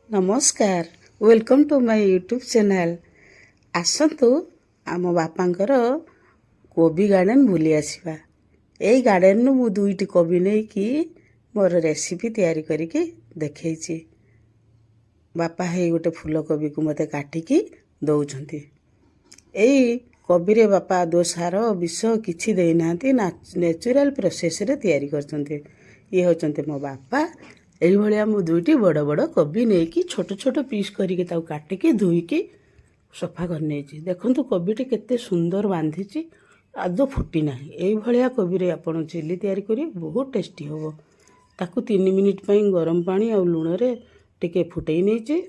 नमस्कार welcome to my YouTube channel. आसतु आम बापांकर कोबी गार्डन बुली आसिबा। एई गार्डन नु मु दुईटी कोबी नहीं कि मोर रेसिपी तैयारी करिके देखैछि। बापा हे गोटे फूल कोबी को मते काटिकी दउछंती। एई कोबी रे बापा दो सार विष किछि देई नांती, नेचुरल प्रोसेस रे तैयारी करछंती। ये होचंती मो बापा। एई भलिया मु दुईटी बड़ बड़ कोबी नहीं कि छोट छोट पीस करिके ताऊ काटिकी धुईकी सफा कर नेछि। देखंतु कोबीटी केते सुंदर बांधिछि, आदो फुटी नाही। एई भलिया कोबी रे आपण चिली तैयारी करी बहुत टेस्टी होबो। ताकू 3 मिनिट पई गरम पानी आ लूण रे टिके फुटेई नेछि।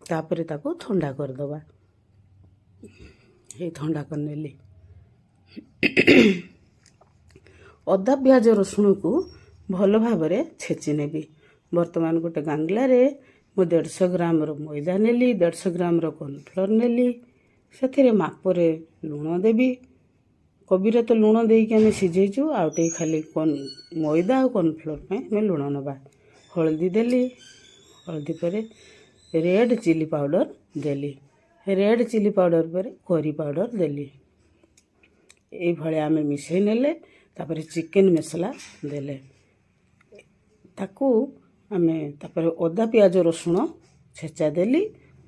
तापरे ताकू ठंडा कर दबा। हे ठंडा कर नेली। अदा प्याज रसुण को भल भाबरे छेची नेबी। वर्तमान गोटे गांगला रे मु 150 ग्राम रो मैदा नेली, 150 ग्राम रो कॉर्नफ्लोर नेली। सेथिरे मापरे लूण देबी। कोबी रे तो लूण देई के हमें सिझेइछु, आउटे खाली मैदा और कॉर्नफ्लोर पे हमें लूण नबा। हल्दी देली, हल्दी परे रेड चिली पाउडर देली, रेड चिली पाउडर पर करी पाउडर देली। एई भले आमे मिसई नेले। तापरे चिकन मसला देले। ताकू आमे तापरे अदा प्याज रसुण छेचा देली,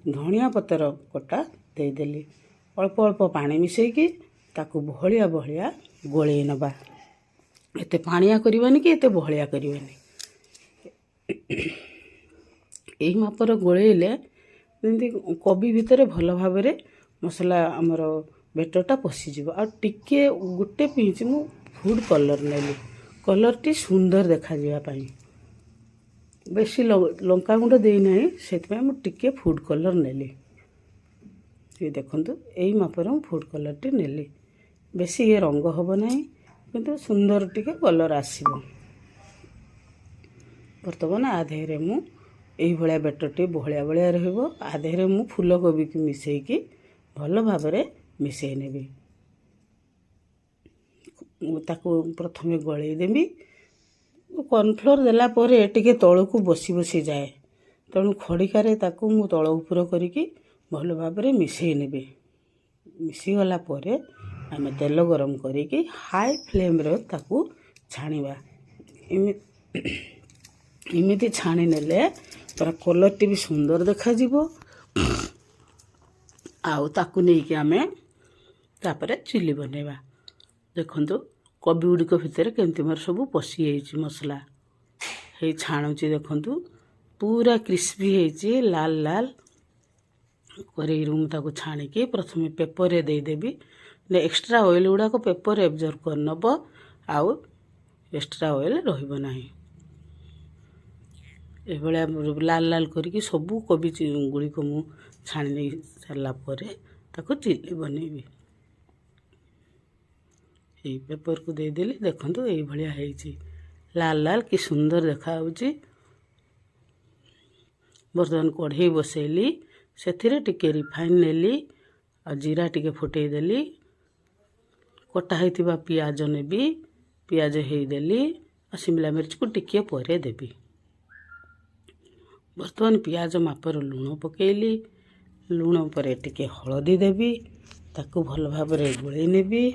धनिया पतर कटा दे देली। अल्प अल्प पानी मिसई की ताकू बहलिया बहलिया गोळेई नबा। एते पानिया करबानी कि एते बहलिया करबानी। एही मापर गोळेइले जेंति कोबी भितरे भल भाबरे मसला हमर बेटरटा पसी जिवो। आ टिके गुटे पिंच मु फूड कलर नेली, कलरटी सुंदर देखा जिवा पई। बेसी लंका गुंड देई नाही, सेतपे मु टिके फूड कलर नेली। ये देखंतु एई मापर मु फूड कलरटी नेली। बेसी ये रंग होबो नाही, किंतु सुंदर टिके कलर आसीबो। वर्तमान आधेरे मु एई भलिया बेटरटी बहलिया बहलिया रहइबो। आधेरे मु फूल कोबी की मिसई की भल भाबरे मिसई नेबी। ताकू प्रथमे गळेई देबी। कॉर्नफ्लोर देला परे टिके तळकू बसी बसी जाए, तेणु खड़िकारे ताकू मु तळ उपर करिकी भल भाबरे मिसई नेबी। मिसई गला परे आमे तेल गरम करिकी हाई फ्लेम रे ताकू छाणीबा। इमिति छाणी नेले पूरा कलरटी भी सुंदर देखा जिवो। आउ ताकू नहीं कि आमे तापरे चिली बनेबा। देखंतु कोबी गुड़िक भितर केमती मोर सब पसी जाइए मसला। हे छाणुची देखंतु पूरा क्रिस्पी होइछि, लाल लाल करेई रूम ताको छाणिकी प्रथमे पेपर रे दे देबी। एक्स्ट्रा ऑयल गुड़ा को पेपर एब्जॉर्ब कर नब, आउ एक्स्ट्रा ऑयल रहिबो नाही। ए भलिया लाल लाल करिकी सबु कोबी गुड़िक मु छाणी नै सारला परे ताको चिली बनेबी। ये पेपर को दे देली। देखंतु एई भलिया हेइछि, लाल लाल कि सुंदर देखा होउछि। वर्तमान कढ़ई बसैली, सेथिरे टिके रिफाइन नेली आ जीरा टिके फुटै देली। कटा हेतिबा पियाज नेबी, पियाज हेई देली आ शिमला मिर्च को टिके परे देबी। वर्तमान पियाज मापर लूण पकेइली, लूण परे टिके हळदी देबी। ताकू भल भाबरे गोळेई नेबी।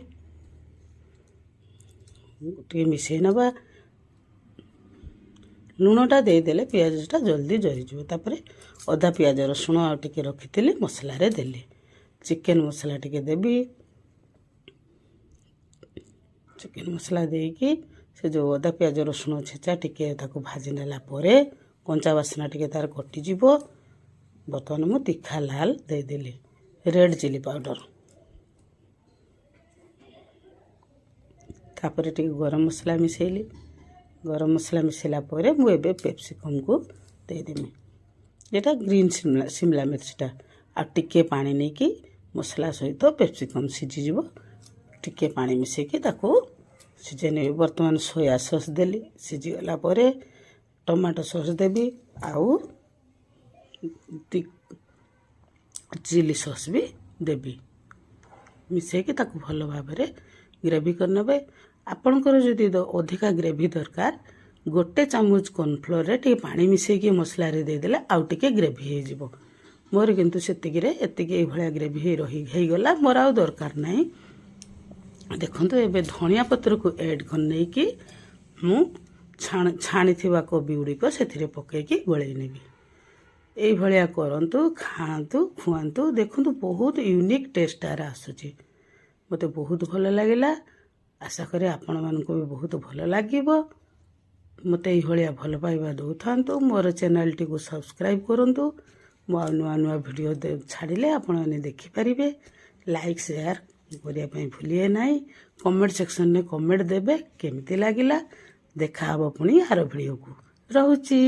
टिके मिसई नबा। लूणटा दे देले पियाजटा जल्दी जरी जिवो। तापरे अदा पियाज रसुण आ टिके रखिथिली मसला रे देली। चिकन मसला टिके देबी। चिकन मसला देकी से जो अदा पियाज रसुण छेचा टिके ताकू भाजी नेला परे कंचा बासना टिके तार कटि जिवो। वर्तमान मु तीखा लाल दे देली, रेड चिली पाउडर। तापरे टिके गरम मसला मिसैली। गरम मसला मिसैला परे मु एबे पेप्सिकम को दे देमी। एटा ग्रीन शिमला मिर्चटा आ टिके पानी नै कि मसला सहित पेप्सिकम सिझी जिवो। टिके पानी मिसै कि ताको सिझे नै। वर्तमान सोया सॉस देली। सिझी गला परे टमाटो सॉस देबी, आउ चिली सॉस भी देबी। मिसै कि ताको भल भाबरे ग्रेवी करनबे। आपणकर जदि अधिका ग्रेवी दरकार ଗୋଟେ ଚାମଚ କର୍ଣ୍ଣଫ୍ଲୋରରେ ଟିକେ ପାଣି ମିଶାଇକି ମସଲାରେ ଦେଇଦେଲେ ଆଉ ଟିକେ ଗ୍ରେଭି ହେଇଯିବ। ମୋର କିନ୍ତୁ ସେତିକିରେ ଏତିକି ଏଇଭଳିଆ ଗ୍ରେଭି ହେଇଗଲା, ମୋର ଆଉ ଦରକାର ନାହିଁ। ଦେଖନ୍ତୁ ଏବେ ଧନିଆ ପତ୍ରକୁ ଏଡ୍ କରି ନେଇକି ମୁଁ ଛାଣିଥିବା କୋବି ଗୁଡ଼ିକ ସେଥିରେ ପକାଇକି ଗୋଳେଇ ନେବି। ଏଇଭଳିଆ କରନ୍ତୁ, ଖାଆନ୍ତୁ, ଖୁଆନ୍ତୁ। ଦେଖନ୍ତୁ ବହୁତ ୟୁନିକ୍ ଟେଷ୍ଟ ତାର ଆସୁଛି। ମୋତେ ବହୁତ ଭଲ ଲାଗିଲା। ଆଶା କରେ ଆପଣମାନଙ୍କୁ ବି ବହୁତ ଭଲ ଲାଗିବ। ମୋତେ ଏଇଭଳିଆ ଭଲ ପାଇବା ଦେଉଥାନ୍ତୁ। ମୋର ଚ୍ୟାନେଲଟିକୁ ସବସ୍କ୍ରାଇବ୍ କରନ୍ତୁ। ମୁଁ ଆଉ ନୂଆ ନୂଆ ଭିଡ଼ିଓ ଛାଡ଼ିଲେ ଆପଣମାନେ ଦେଖିପାରିବେ। ଲାଇକ୍ ସେୟାର କରିବା ପାଇଁ ଭୁଲିବେ ନାହିଁ। କମେଣ୍ଟ ସେକ୍ସନରେ କମେଣ୍ଟ ଦେବେ କେମିତି ଲାଗିଲା। ଦେଖାହେବ ପୁଣି ଆର ଭିଡ଼ିଓକୁ। ରହୁଛି।